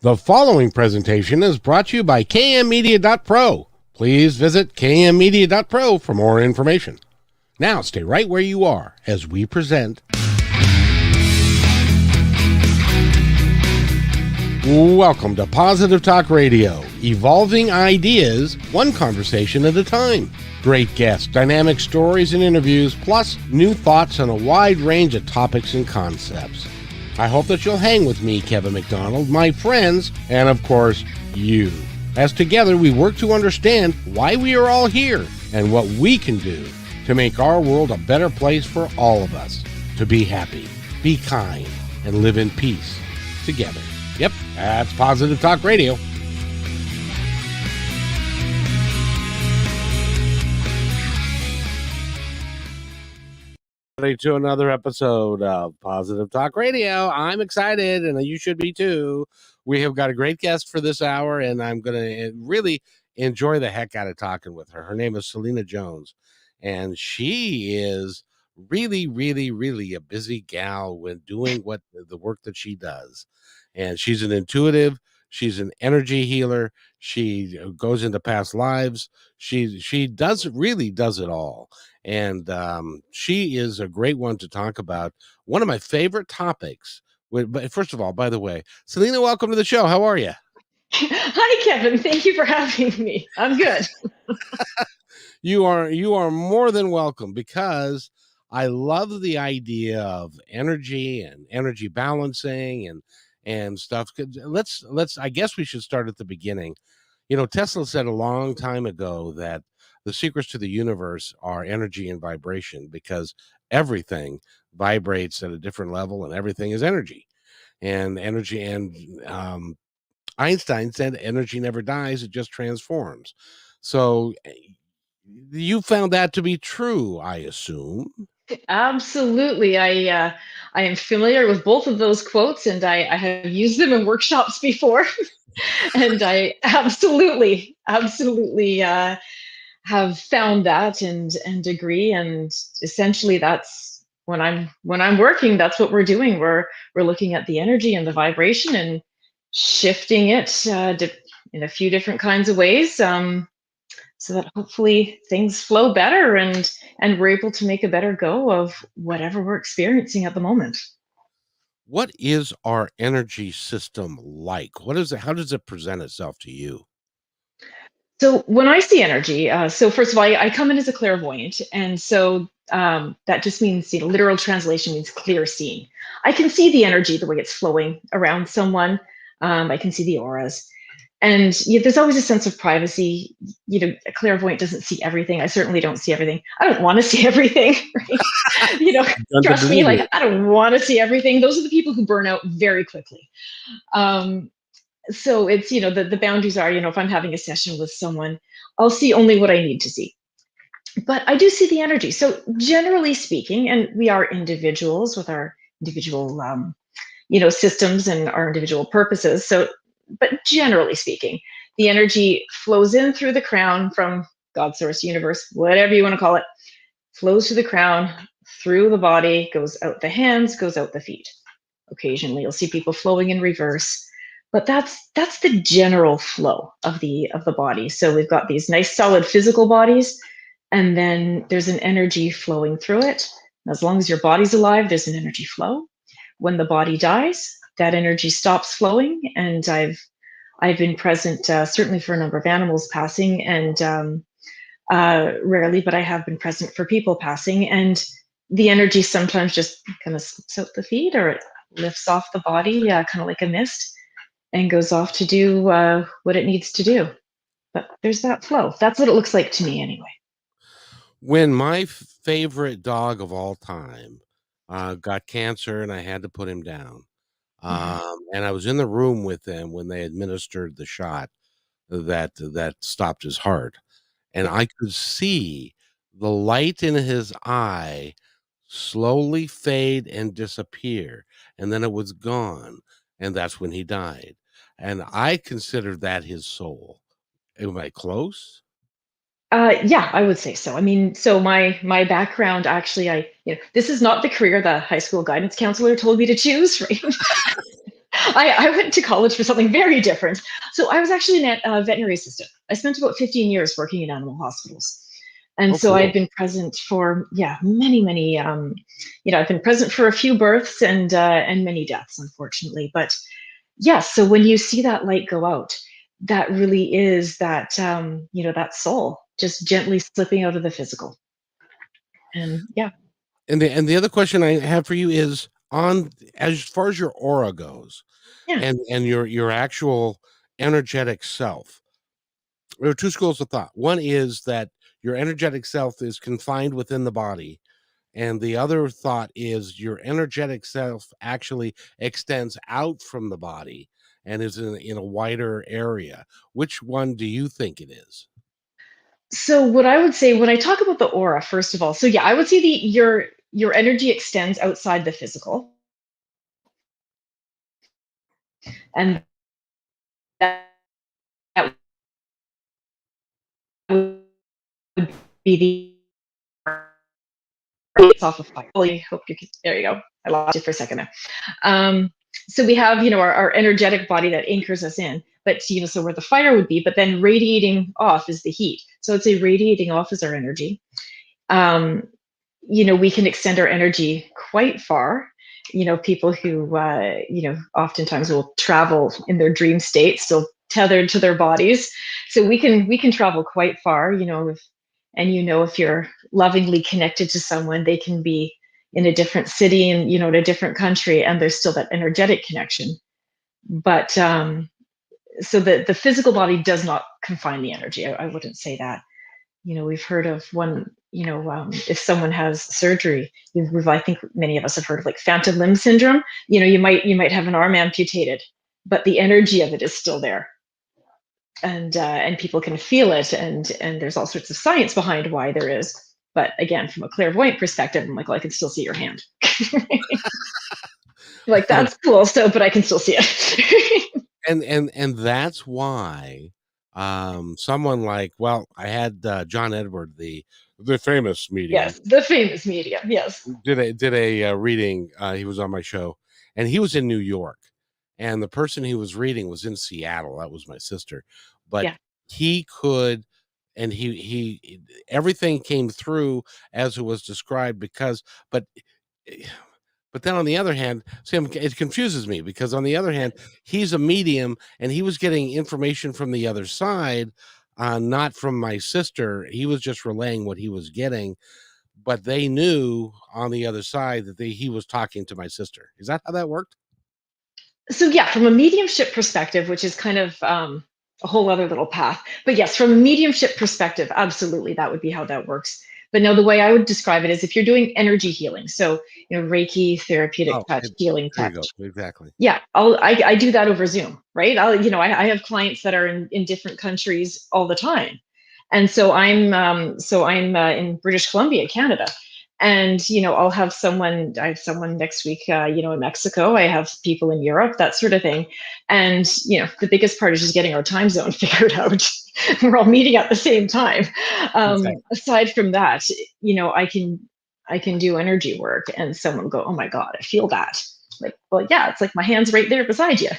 The following presentation is brought to you by kmmedia.pro. Please visit kmmedia.pro for more information. Now stay right where you are as we present. Welcome to Positive Talk Radio, evolving ideas one conversation at a time. Great guests, dynamic stories and interviews, plus new thoughts on a wide range of topics and concepts. I hope that you'll hang with me, Kevin McDonald, my friends, and of course, you. As together we work to understand why we are all here and what we can do to make our world a better place for all of us. To be happy, be kind, and live in peace together. Yep, that's Positive Talk Radio. To another episode of Positive Talk Radio. I'm excited, and you should be too. We have got a great guest for this hour, and I'm going to really enjoy the heck out of talking with her. Her name is Selena Jones, and she is really a busy gal when doing what the work that she does. And she's an intuitive. She's an energy healer. She goes into past lives. She does it all. And she is a great one to talk about. One of my favorite topics. But first of all, by the way, Selena, welcome to the show. How are you? Hi, Kevin. Thank you for having me. I'm good. You are more than welcome, because I love the idea of energy and energy balancing and stuff. Let's I guess we should start at the beginning. You know, Tesla said a long time ago that the secrets to the universe are energy and vibration, because everything vibrates at a different level and everything is energy. And energy, and Einstein said energy never dies, it just transforms. So you found that to be true, I assume. Absolutely. I am familiar with both of those quotes, and I have used them in workshops before. And I absolutely have found that and agree. And essentially, that's when I'm working. That's what we're doing. We're looking at the energy and the vibration and shifting it in a few different kinds of ways. So that hopefully things flow better and we're able to make a better go of whatever we're experiencing at the moment. What is our energy system like? What is it? How does it present itself to you? So when I see energy, so first of all, I come in as a clairvoyant, and so that just means, literal translation means clear seeing. I can see the energy, the way it's flowing around someone. I can see the auras. And there's always a sense of privacy. A clairvoyant doesn't see everything. I certainly don't see everything. I don't want to see everything, right? Trust me, like, I don't want to see everything. Those are the people who burn out very quickly. So it's, the boundaries are, if I'm having a session with someone, I'll see only what I need to see. But I do see the energy. So generally speaking, and we are individuals with our individual, systems and our individual purposes. So, but generally speaking, the energy flows in through the crown from God, source, universe, whatever you want to call it, flows through the crown, through the body, goes out the hands, goes out the feet. Occasionally, you'll see people flowing in reverse, but that's the general flow of the body. So we've got these nice solid physical bodies, and then there's an energy flowing through it. As long as your body's alive, there's an energy flow. When the body dies, that energy stops flowing. And I've been present, certainly for a number of animals passing, and rarely, but I have been present for people passing. And the energy sometimes just kind of slips out the feet, or it lifts off the body, kind of like a mist, and goes off to do what it needs to do. But there's that flow. That's what it looks like to me, anyway. When my favorite dog of all time got cancer and I had to put him down, and I was in the room with them when they administered the shot that stopped his heart, and I could see the light in his eye slowly fade and disappear, and then it was gone, and that's when he died. And I considered that his soul. Am I close? Yeah, I would say so. I mean, so my background, actually, this is not the career the high school guidance counselor told me to choose, right? I went to college for something very different. So I was actually a veterinary assistant. I spent about 15 years working in animal hospitals. And Oh, so I had cool. been present for, yeah, many, many, I've been present for a few births and many deaths, unfortunately. But yes, so when you see that light go out, that really is that, that soul just gently slipping out of the physical. And yeah, And the other question I have for you is on as far as your aura goes yeah. and your actual energetic self. There are two schools of thought. One is that your energetic self is confined within the body, and the other thought is your energetic self actually extends out from the body and is in a wider area. Which one do you think it is? So what I would say when I talk about the aura, first of all, so yeah, I would say your energy extends outside the physical, and that, that would be it's off of fire. I hope you can. There you go. I lost you for a second there. Um, so we have, our energetic body that anchors us in, but so where the fire would be, but then radiating off is the heat. So it's a radiating off is our energy. Um, we can extend our energy quite far. People who, oftentimes will travel in their dream state, still tethered to their bodies. So we can travel quite far. If you're lovingly connected to someone, they can be in a different city and in a different country, and there's still that energetic connection. But so the physical body does not confine the energy. I wouldn't say that. We've heard of one, if someone has surgery, I think many of us have heard of like phantom limb syndrome. You might have an arm amputated, but the energy of it is still there, and people can feel it, and there's all sorts of science behind why there is. But again, from a clairvoyant perspective, I'm like, well, I can still see your hand. Like And that's cool. So, but I can still see it. and that's why someone like, well, I had John Edward, the famous medium, Yes, the famous medium. Yes. did a reading. He was on my show, and he was in New York, and the person he was reading was in Seattle. That was my sister, but Yeah. he could, and he everything came through as it was described because, but. But then on the other hand, see, it confuses me because on the other hand, he's a medium and he was getting information from the other side, not from my sister. He was just relaying what he was getting, but they knew on the other side that he was talking to my sister. Is that how that worked? So yeah, from a mediumship perspective, which is kind of a whole other little path. But yes, from a mediumship perspective, absolutely, that would be how that works. But no, the way I would describe it is if you're doing energy healing, so Reiki, therapeutic Oh, touch, healing there you touch. go. Exactly. Yeah, I do that over Zoom, right? I have clients that are in different countries all the time, and so I'm in British Columbia, Canada, and I have someone next week, in Mexico. I have people in Europe, that sort of thing, and the biggest part is just getting our time zone figured out. We're all meeting at the same time. Exactly. Aside from that, I can do energy work, and someone go, "Oh my God, I feel that." Like, well, yeah, it's like my hand's right there beside you.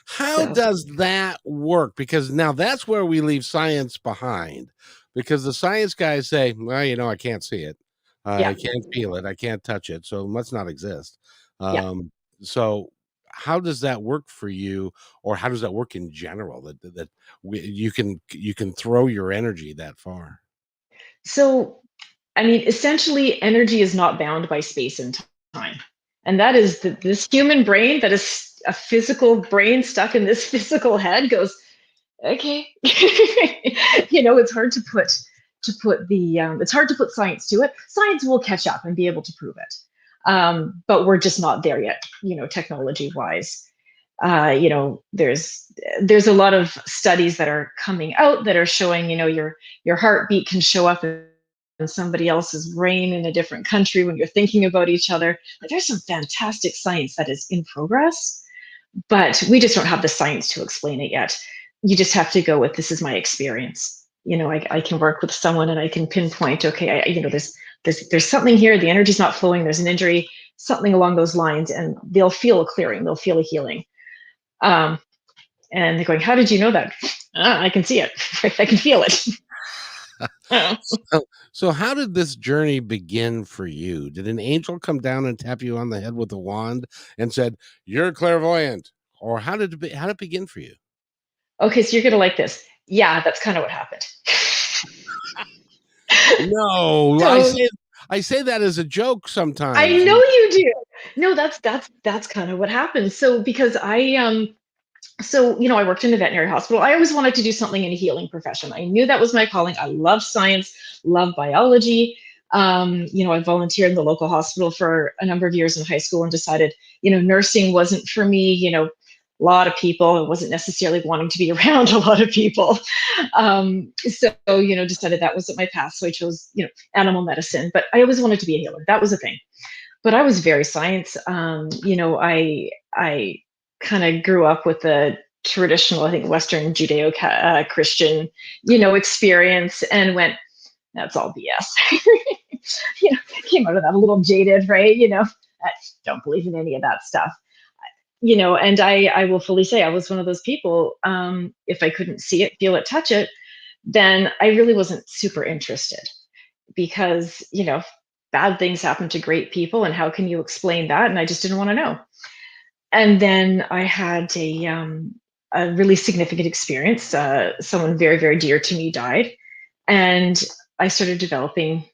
How So does that work? Because now that's where we leave science behind. Because the science guys say, well, I can't see it. yeah, I can't feel it. I can't touch it. So it must not exist. yeah. So how does that work for you, or how does that work in general? You can throw your energy that far. So I mean, essentially, energy is not bound by space and time, and that is this human brain that is a physical brain stuck in this physical head goes, okay. It's hard to put science to it. Science will catch up and be able to prove it, but we're just not there yet, technology wise. There's a lot of studies that are coming out that are showing, your heartbeat can show up in somebody else's brain in a different country when you're thinking about each other. Like, there's some fantastic science that is in progress, but we just don't have the science to explain it yet. You just have to go with, this is my experience. I can work with someone and I can pinpoint, okay, there's something here. The energy's not flowing. There's an injury. something along those lines, and they'll feel a clearing, they'll feel a healing. Um, and they're going, "How did you know that?" I can see it. I can feel it. So how did this journey begin for you? Did an angel come down and tap you on the head with a wand and said, "You're clairvoyant"? Or how did it begin for you? Okay, so you're gonna like this. Yeah, that's kind of what happened. No, So I say that as a joke I sometimes. know you do. No, that's kind of what happened. So because I worked in a veterinary hospital. I always wanted to do something in a healing profession. I knew that was my calling. I love science, love biology. I volunteered in the local hospital for a number of years in high school and decided, nursing wasn't for me. A lot of people, I wasn't necessarily wanting to be around a lot of people. Decided that wasn't my path. So I chose, animal medicine, but I always wanted to be a healer. That was a thing. But I was very science. I kind of grew up with the traditional, I think, Western Judeo Christian, experience, and went, that's all BS. Came out of that a little jaded, right? I don't believe in any of that stuff. And I will fully say I was one of those people. If I couldn't see it, feel it, touch it, then I really wasn't super interested because, bad things happen to great people. And how can you explain that? And I just didn't want to know. And then I had a really significant experience. Someone very, very dear to me died. And I started developing,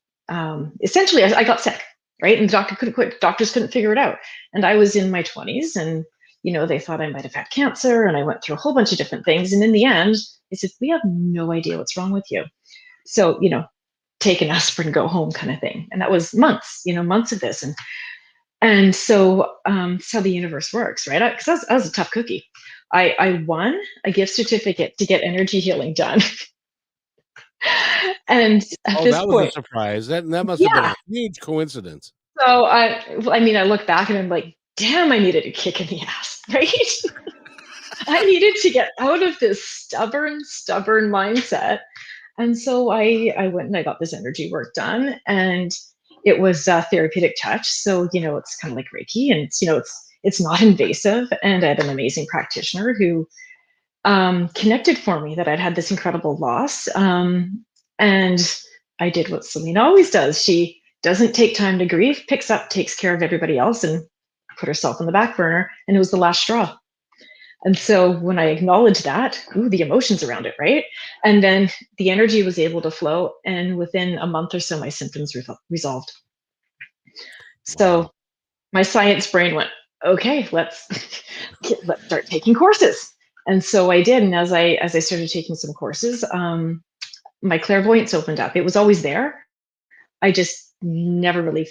essentially, I got sick, right? And the doctors couldn't figure it out. And I was in my 20s, and, they thought I might have had cancer. And I went through a whole bunch of different things. And in the end, they said, we have no idea what's wrong with you. So, take an aspirin, go home kind of thing. And that was months, months of this. And so that's how the universe works, right? Because I was a tough cookie. I won a gift certificate to get energy healing done. And at Oh, this that was a point, surprise. That must have been yeah. a huge coincidence. So I look back and I'm like, damn, I needed a kick in the ass, right? I needed to get out of this stubborn mindset. And so I went and I got this energy work done, and it was a therapeutic touch. So, it's kind of like Reiki, and it's not invasive. And I had an amazing practitioner who connected for me that I'd had this incredible loss. And I did what Selena always does. She doesn't take time to grieve, picks up, takes care of everybody else, and put herself on the back burner. And it was the last straw. And so when I acknowledged that, the emotions around it, right? And then the energy was able to flow. And within a month or so, my symptoms resolved. Wow. So my science brain went, okay, let's let's start taking courses. And so I did. And as I started taking some courses, my clairvoyance opened up. It was always there. I just never really,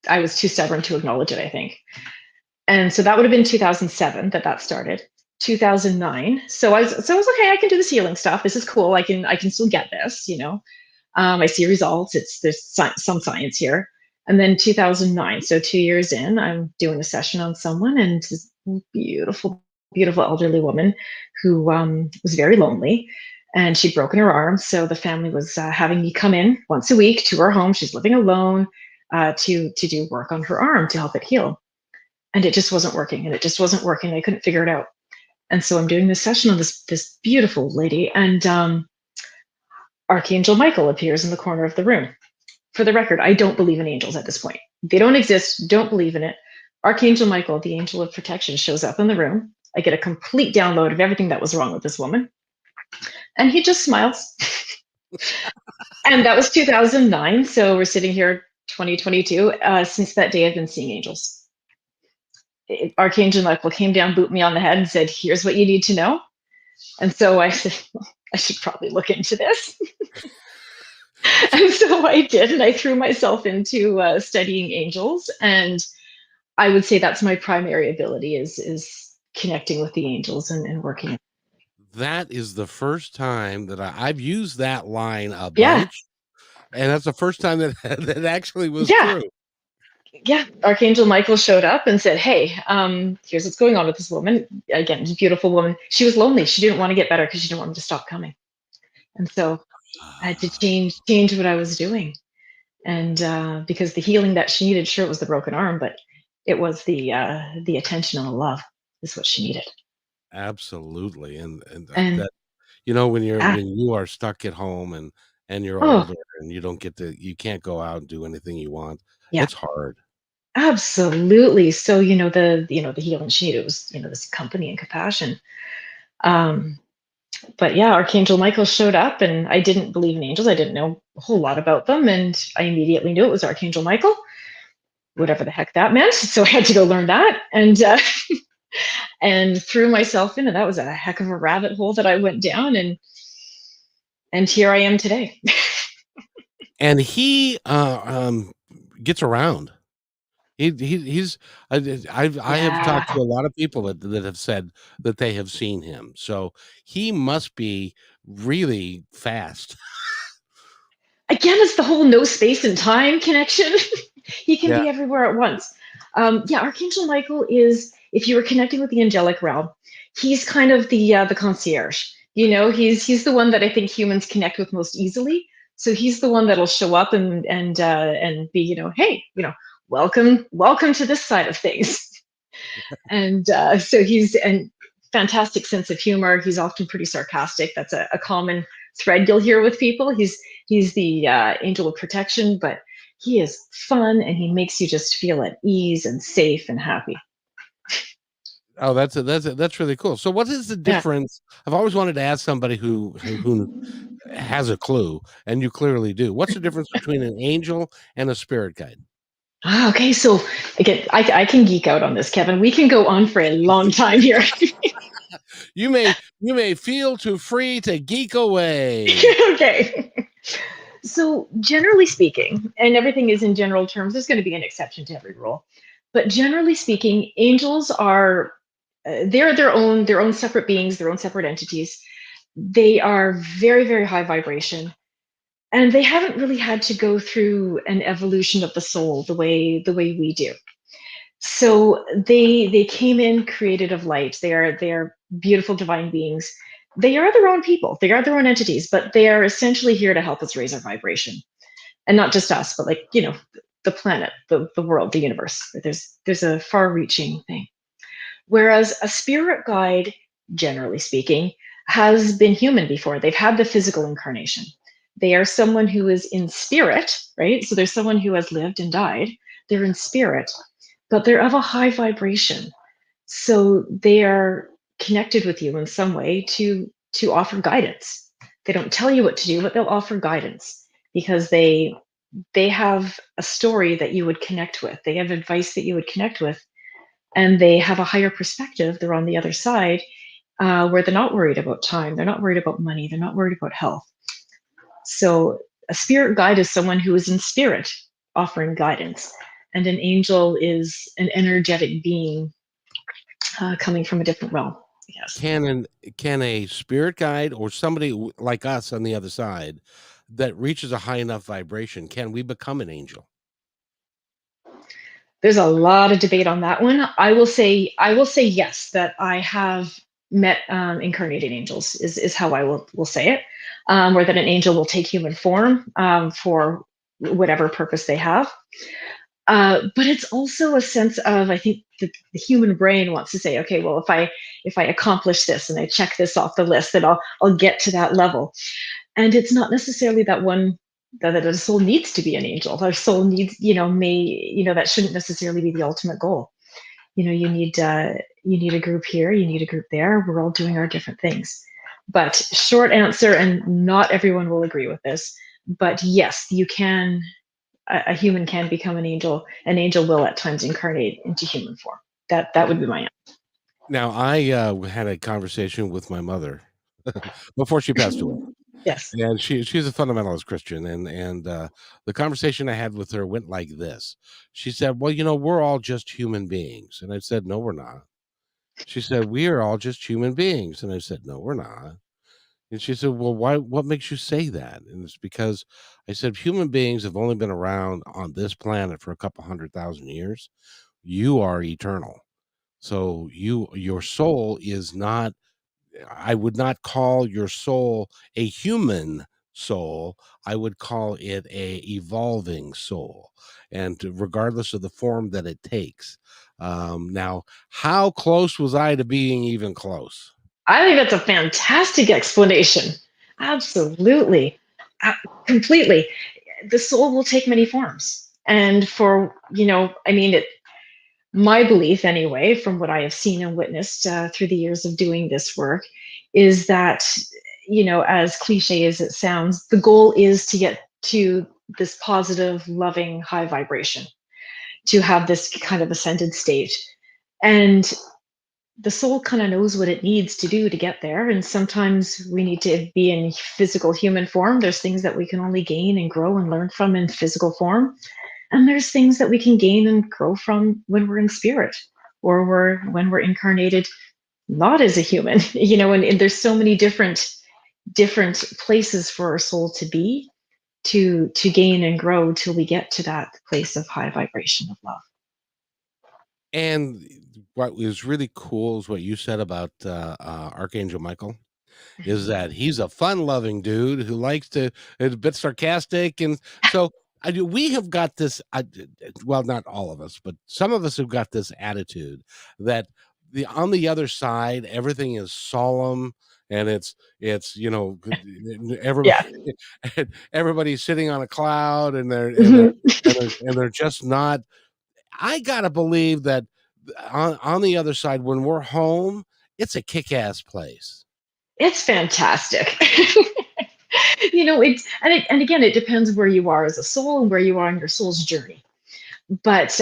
I was too stubborn to acknowledge it, I think. And so that would have been 2007 that started. 2009. So I was okay. I can do this healing stuff. This is cool. I can still get this. I see results. There's some science here. And then 2009. So 2 years in, I'm doing a session on someone, and this beautiful, beautiful elderly woman who was very lonely, and she'd broken her arm. So the family was having me come in once a week to her home. She's living alone, to do work on her arm to help it heal. And it just wasn't working. And it just wasn't working. I couldn't figure it out. And so I'm doing this session on this beautiful lady, and Archangel Michael appears in the corner of the room. For the record, I don't believe in angels at this point. They don't exist, don't believe in it. Archangel Michael, the angel of protection, shows up in the room. I get a complete download of everything that was wrong with this woman. And he just smiles. And that was 2009. So we're sitting here 2022. Since that day, I've been seeing angels. Archangel Michael came down, booped me on the head, and said, here's what you need to know. And so I said, I should probably look into this. And so I did, and I threw myself into studying angels. And I would say that's my primary ability is connecting with the angels and working. That is the first time that I've used that line a Yeah, bunch, and that's the first time that that actually was yeah, true. yeah. Archangel Michael showed up and said, "Hey, here's what's going on with this woman. Again, beautiful woman. She was lonely. She didn't want to get better because she didn't want him to stop coming. And so I had to change what I was doing. And because the healing that she needed, sure, it was the broken arm, but it was the attention and the love is what she needed. Absolutely, and And that you know, ah, when you are stuck at home and you're oh older and you can't go out and do anything you want, yeah, it's hard. absolutely. So the healing she needed was this company and compassion. Um, but yeah, Archangel Michael showed up, and I didn't believe in angels. I didn't know a whole lot about them, and I immediately knew it was Archangel Michael, whatever the heck that meant. So I had to go learn that, and threw myself in, and that was a heck of a rabbit hole that I went down, and here I am today. And he, gets around. He's I have Yeah. talked to a lot of people that have said that they have seen him, so he must be really fast. Again, it's the whole no space and time connection. He can Yeah. be everywhere at once. Yeah, Archangel Michael is, if you were connecting with the angelic realm, he's kind of the concierge. He's the one that I think humans connect with most easily. So he's the one that'll show up and be, hey, welcome to this side of things. And so he's and fantastic sense of humor. He's often pretty sarcastic. That's a common thread you'll hear with people. He's the angel of protection, but he is fun and he makes you just feel at ease and safe and happy. Oh, that's really cool. So what is the Yeah. difference? I've always wanted to ask somebody who has a clue, and you clearly do. What's the difference between an angel and a spirit guide? Okay, so again, I can geek out on this, Kevin. We can go on for a long time here. You may feel too free to geek away. Okay. So, generally speaking, and everything is in general terms, there's going to be an exception to every rule. But generally speaking, angels are they're their own separate beings, their own separate entities. They are very very high vibration, and they haven't really had to go through an evolution of the soul the way we do. So they came in created of light. They are beautiful divine beings. They are their own people. They are their own entities, but they are essentially here to help us raise our vibration, and not just us, but like the planet, the world, the universe. There's a far-reaching thing. Whereas a spirit guide, generally speaking, has been human before. They've had the physical incarnation. They are someone who is in spirit, right? So there's someone who has lived and died. They're in spirit, but they're of a high vibration. So they are connected with you in some way to offer guidance. They don't tell you what to do, but they'll offer guidance because they have a story that you would connect with. They have advice that you would connect with, and they have a higher perspective. They're on the other side, where they're not worried about time. They're not worried about money. They're not worried about health. So a spirit guide is someone who is in spirit offering guidance, and an angel is an energetic being coming from a different realm. Yes. Can an can a spirit guide or somebody like us on the other side that reaches a high enough vibration, can we become an angel? There's a lot of debate on that one. I will say yes, that I have met incarnated angels is how I will say it, or that an angel will take human form for whatever purpose they have. But it's also a sense of, I think the human brain wants to say, okay, well, if I accomplish this and I check this off the list, then I'll get to that level. And it's not necessarily that one that a soul needs to be an angel. Our soul needs, that shouldn't necessarily be the ultimate goal. You need a group here, you need a group there. We're all doing our different things. But short answer, and not everyone will agree with this, but yes, you can. A human can become an angel. An angel will at times incarnate into human form. That would be my answer. Now, I, had a conversation with my mother before she passed away, Yes. and she's a fundamentalist Christian, and the conversation I had with her went like this. She said, "Well, we're all just human beings," and I said, "No, we're not." She said, "We are all just human beings," and I said, "No, we're not." And she said, "Well, why what makes you say that?" And it's because I said, "Human beings have only been around on this planet for a couple 100,000 years. You are eternal. So your soul is not I would not call your soul a human soul, I would call it a evolving soul, and regardless of the form that it takes. Now, how close was I to being even close? I think that's a fantastic explanation. Absolutely. Uh, Completely. The soul will take many forms. And for, I mean, my belief anyway, from what I have seen and witnessed through the years of doing this work, is that, as cliche as it sounds, the goal is to get to this positive, loving, high vibration, to have this kind of ascended state. And the soul kind of knows what it needs to do to get there. And sometimes we need to be in physical human form. There's things that we can only gain and grow and learn from in physical form. And there's things that we can gain and grow from when we're in spirit, or when we're incarnated not as a human. And there's so many different places for our soul to be, to gain and grow till we get to that place of high vibration of love. And what was really cool is what you said about Archangel Michael, is Mhm. that he's a fun-loving dude who likes to is a bit sarcastic, and so we have got this. Well, not all of us, but some of us have got this attitude that on the other side everything is solemn, and it's everybody Yeah. everybody's sitting on a cloud, and Mhm. they're just not. I gotta believe that on the other side, when we're home, it's a kick-ass place. It's fantastic. And again, it depends where you are as a soul and where you are on your soul's journey. But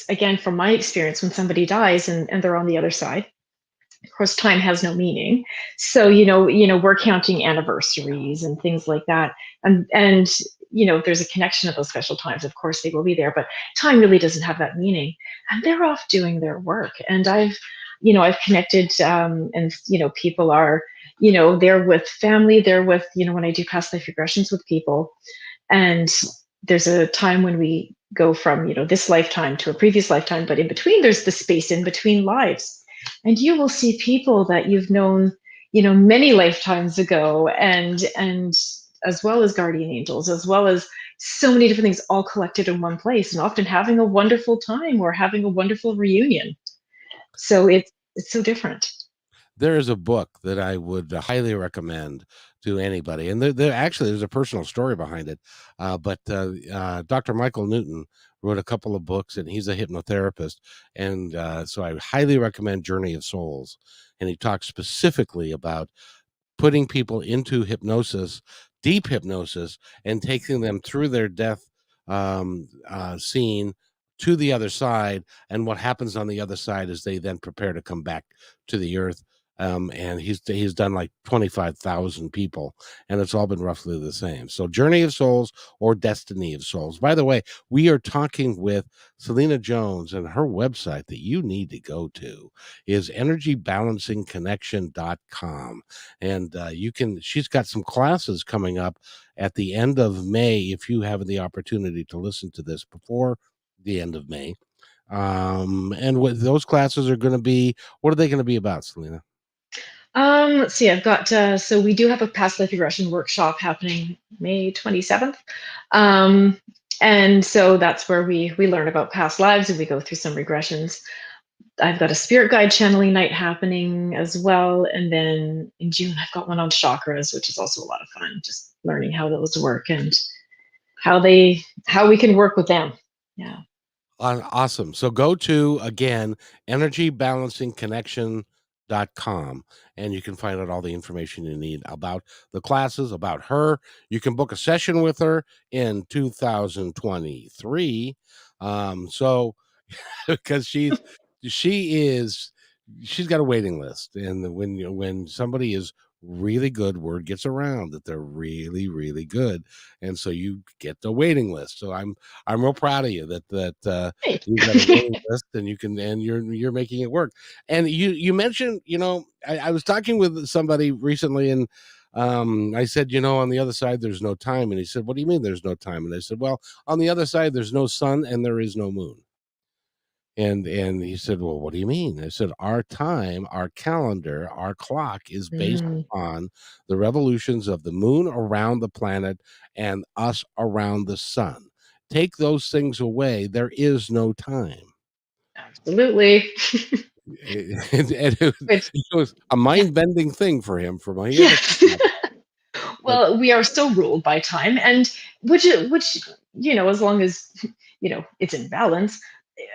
again, from my experience, when somebody dies and they're on the other side, of course, time has no meaning. So we're counting anniversaries and things like that, and there's a connection of those special times. Of course, they will be there, but time really doesn't have that meaning, and they're off doing their work. And I've connected, and people are, they're with family, they're with, when I do past life regressions with people, and there's a time when we go from this lifetime to a previous lifetime, but in between there's the space in between lives, and you will see people that you've known many lifetimes ago, and as well as guardian angels, as well as so many different things all collected in one place, and often having a wonderful time or having a wonderful reunion. So it's so different. There is a book that I would highly recommend to anybody, and there actually there's a personal story behind it. But Dr. Michael Newton wrote a couple of books, and he's a hypnotherapist, and so I highly recommend Journey of Souls. And he talks specifically about putting people into hypnosis, deep hypnosis, and taking them through their death scene to the other side. And what happens on the other side is they then prepare to come back to the earth. And he's done like 25,000 people, and it's all been roughly the same. So, Journey of Souls or Destiny of Souls. By the way, we are talking with Selena Jones, and her website that you need to go to is energybalancingconnection.com, and she's got some classes coming up at the end of May if you have the opportunity to listen to this before the end of May. And what those classes are going to be, what are they going to be about, Selena? Let's see. I've got so we do have a past life regression workshop happening May 27th. And so that's where we learn about past lives and we go through some regressions. I've got a spirit guide channeling night happening as well. And then in June, I've got one on chakras, which is also a lot of fun, just learning how those work and how we can work with them. Yeah. Awesome. So go to, again, energybalancingconnection.com, and you can find out all the information you need about the classes, about her. You can book a session with her in 2023. So because she is she's got a waiting list, and when somebody is really good, word gets around that they're really really good, and so you get the waiting list. So I'm real proud of you that Hey. you've got a waiting list, and you're making it work. And you mentioned, I was talking with somebody recently, and I said, on the other side there's no time, and he said, what do you mean there's no time? And I said, well, on the other side there's no sun and there is no moon. And he said, "Well, what do you mean?" I said, "Our time, our calendar, our clock is based Mm, on the revolutions of the moon around the planet and us around the sun. Take those things away, there is no time." absolutely. And Which, it was a yeah, mind-bending thing for him, from he had to think yes. about it, but Well, we are so ruled by time, and which as long as it's in balance,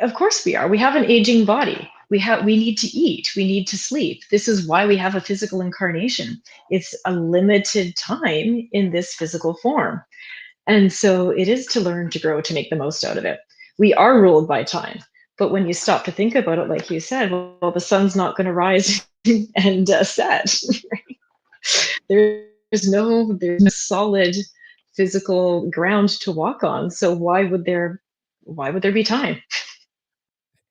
of course we are. We have an aging body. We need to eat. We need to sleep. This is why we have a physical incarnation. It's a limited time in this physical form. And so it is to learn to grow to make the most out of it. We are ruled by time. But when you stop to think about it, like you said, well, the sun's not going to rise and set. There's no solid physical ground to walk on. So why would there be time?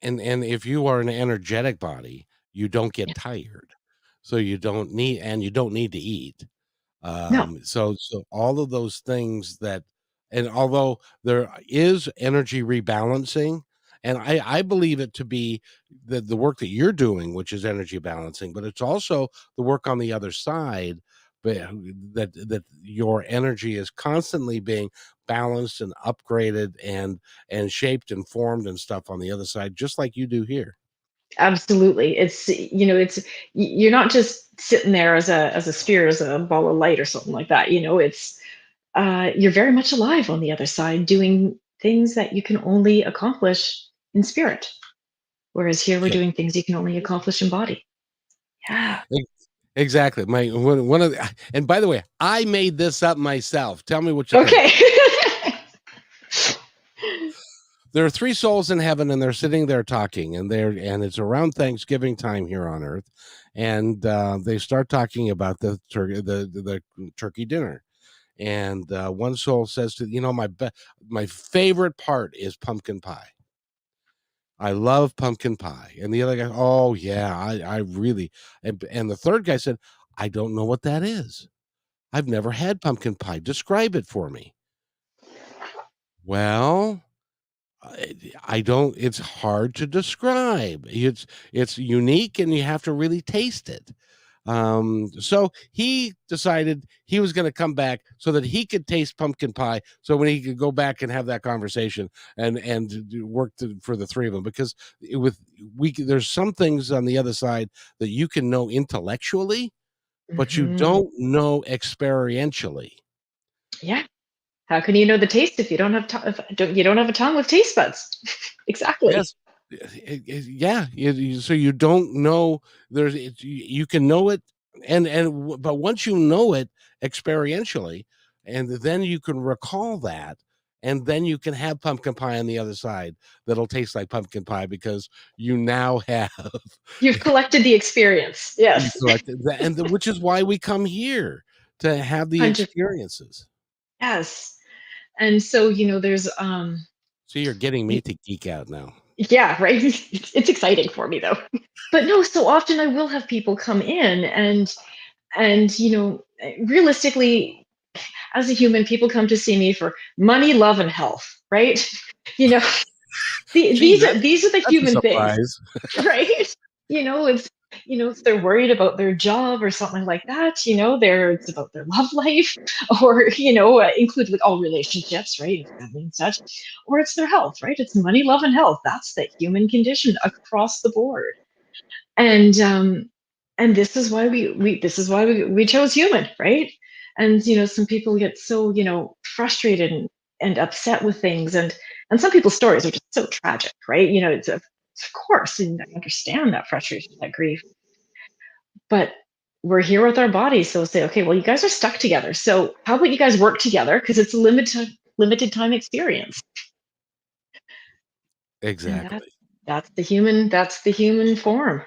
and if you are an energetic body, you don't get tired. So you don't need to eat. No. So all of those things that, and although there is energy rebalancing, and I believe it to be the work that you're doing, which is energy balancing, but it's also the work on the other side, but that your energy is constantly being balanced and upgraded and shaped and formed and stuff on the other side, just like you do here. Absolutely. You're not just sitting there as a sphere, as a ball of light or something like that. It's you're very much alive on the other side, doing things that you can only accomplish in spirit. Whereas here we're Yeah. doing things you can only accomplish in body. Yeah. Exactly. My one of the, and by the way, I made this up myself. Tell me what you think. Okay. There are three souls in heaven, and they're sitting there talking, and it's around Thanksgiving time here on Earth, and they start talking about the turkey dinner. And one soul says to my favorite part is pumpkin pie. I love pumpkin pie. And the other guy, oh yeah, I really, and the third guy said, I don't know what that is. I've never had pumpkin pie. Describe it for me. Well, I don't, it's hard to describe. It's unique and you have to really taste it. So he decided he was going to come back so that he could taste pumpkin pie. So when he could go back and have that conversation and work for the three of them, because with there's some things on the other side that you can know intellectually, but you Mhm. don't know experientially. Yeah. How can you know the taste if you don't have if you don't have a tongue with taste buds? Exactly. Yes. Yeah, so you don't know, you can know it, but once you know it experientially, and then you can recall that, and then you can have pumpkin pie on the other side that'll taste like pumpkin pie because you now have You've collected the experience. you Yes. collected that, which is why we come here to have the 100. experiences. Yes. And so, there's So you're getting me y- to geek out now. yeah, right. It's exciting for me though. But no, so often I will have people come in and realistically, as a human, people come to see me for money, love, and health, right? You know, Gee, these are the that's a human things, surprise. right? It's if they're worried about their job or something like that, it's about their love life, or include with all relationships, right, family and such, or it's their health, right? It's money, love, and health. That's the human condition across the board, and this is why we chose human, right? And some people get so frustrated and upset with things, and some people's stories are just so tragic, right? Of course, and I understand that frustration, that grief, but we're here with our bodies, so say, okay, well, you guys are stuck together, so how about you guys work together, because it's a limited time experience. And Exactly. that's the human form.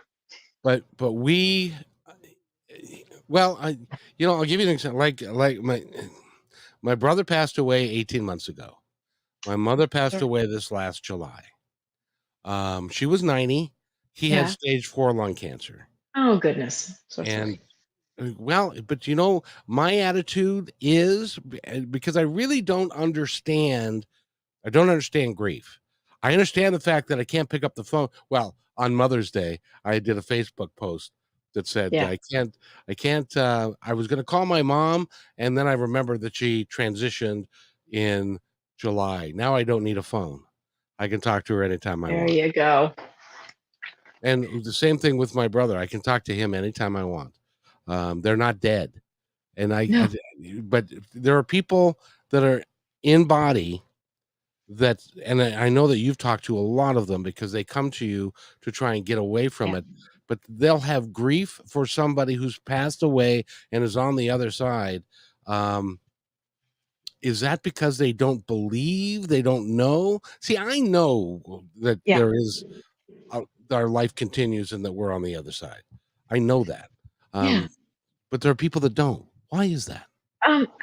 But we, well, I'll give you an example. Like my brother passed away 18 months ago. My mother passed Sure. away this last July. She was 90. He had Yeah. stage 4 lung cancer. Oh goodness, so And sorry. well, but my attitude is, because I really don't understand grief. I understand the fact that I can't pick up the phone. Well, on Mother's Day, I did a Facebook post that said, Yeah. I was going to call my mom. And then I remembered that she transitioned in July. Now I don't need a phone. I can talk to her anytime I There want. you go. And the same thing with my brother. I can talk to him anytime I want. They're not dead. And No. but there are people that are in body that, and I know that you've talked to a lot of them because they come to you to try and get away from Yeah. it, but they'll have grief for somebody who's passed away and is on the other side. Um, is that because they don't believe, they don't know? See, I know that Yeah. there is our life continues and that we're on the other side. I know that. Yeah. But there are people that don't. Why is that?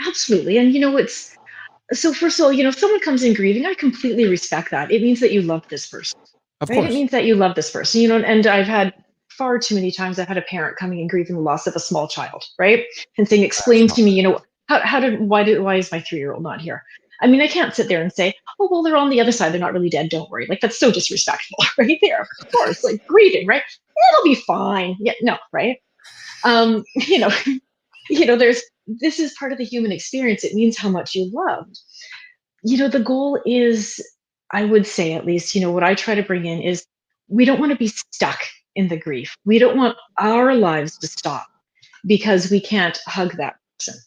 Absolutely. And it's so first of all, if someone comes in grieving, I completely respect that. It means that you love this person, Of right? It course. means that you love this person, and I've had far too many times I've had a parent coming and grieving the loss of a small child, right? And saying, That's explain hard. to me, why is my 3-year-old not here? I mean, I can't sit there and say, oh, well, they're on the other side. They're not really dead. Don't worry. Like, that's so disrespectful, right there. Of course, like grieving, right? It'll be fine. Yeah, no, right? Um, you know, there's this is part of the human experience. It means how much you loved. The goal is, I would say at least, what I try to bring in is we don't want to be stuck in the grief. We don't want our lives to stop because we can't hug that person.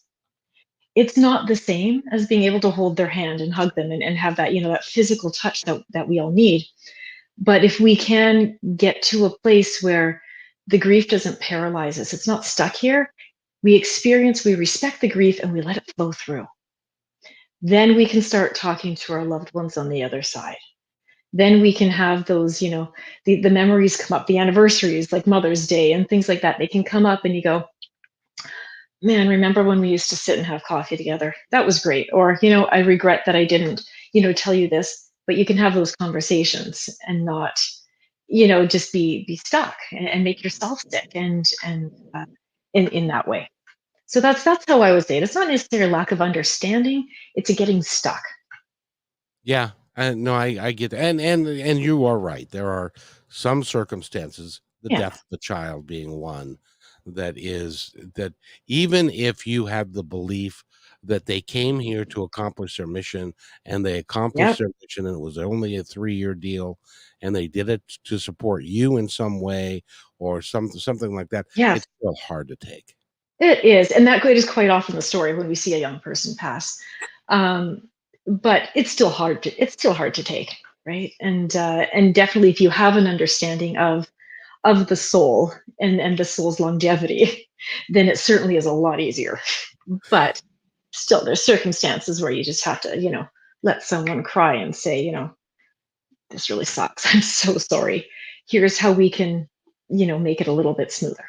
It's not the same as being able to hold their hand and hug them and have that, that physical touch that we all need. But if we can get to a place where the grief doesn't paralyze us, it's not stuck here, we respect the grief and we let it flow through. Then we can start talking to our loved ones on the other side. Then we can have those, the memories come up, the anniversaries like Mother's Day and things like that. They can come up and you go, man, remember when we used to sit and have coffee together? That was great. Or, I regret that I didn't, tell you this. But you can have those conversations and not, just be stuck and make yourself sick and in that way. So that's how I would say it. It's not necessarily a lack of understanding; it's a getting stuck. Yeah, no, I get that, and you are right. There are some circumstances, the Yeah. death of the child being one, that even if you have the belief that they came here to accomplish their mission and they accomplished Yep. their mission and it was only a 3-year deal and they did it to support you in some way or something like that, Yes. it's still hard to take. It is, and that is quite often the story when we see a young person pass. Um, but it's still hard to take, right? And definitely, if you have an understanding of the soul and the soul's longevity, then it certainly is a lot easier. But still, there's circumstances where you just have to, let someone cry and say, this really sucks. I'm so sorry. Here's how we can, make it a little bit smoother.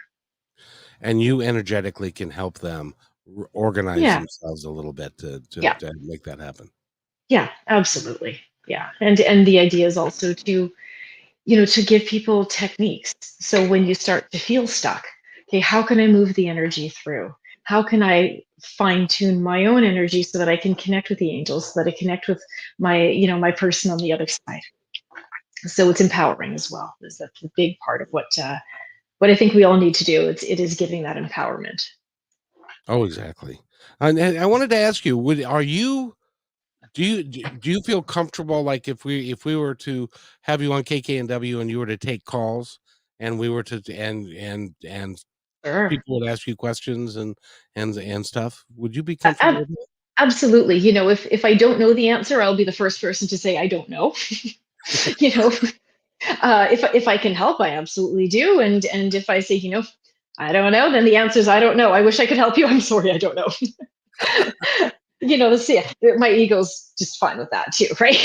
And you energetically can help them organize Yeah. themselves a little bit Yeah. to make that happen. Yeah, absolutely. Yeah. And the idea is also to give people techniques. So when you start to feel stuck, okay, how can I move the energy through? How can I fine tune my own energy so that I can connect with the angels, so that I connect with my person on the other side? So it's empowering as well. That's a big part of what I think we all need to do. It is giving that empowerment. Oh, exactly. And I wanted to ask you, are you do you feel comfortable, like, if we were to have you on KKNW and you were to take calls and we were to and Sure. people would ask you questions and stuff, would you be A- comfortable ab- with that? Absolutely. If I don't know the answer, I'll be the first person to say I don't know. you know, if I can help, I absolutely do. And if I say, I don't know, then the answer is I don't know. I wish I could help you. I'm sorry, I don't know. See, my ego's just fine with that too, right?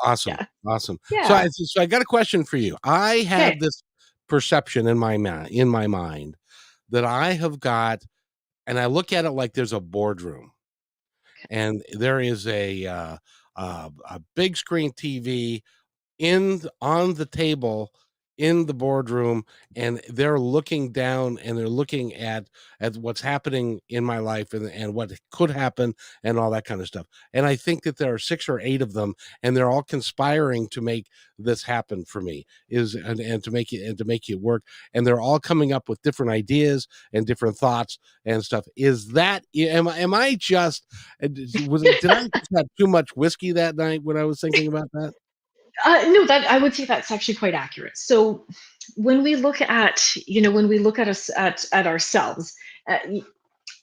Awesome, Yeah, awesome. yeah. So I got a question for you. I Okay. have this perception in my mind that I have got, and I look at it like there's a boardroom, and there is a big screen TV on the table in the boardroom, and they're looking down and they're looking at what's happening in my life, and what could happen and all that kind of stuff. And I think that there are 6 or 8 of them, and they're all conspiring to make this happen for me, and to make it work. And they're all coming up with different ideas and different thoughts and stuff. Is that, am I just, did I just have too much whiskey that night when I was thinking about that? No, that I would say that's actually quite accurate. So when we look at, when we look at us at ourselves, uh,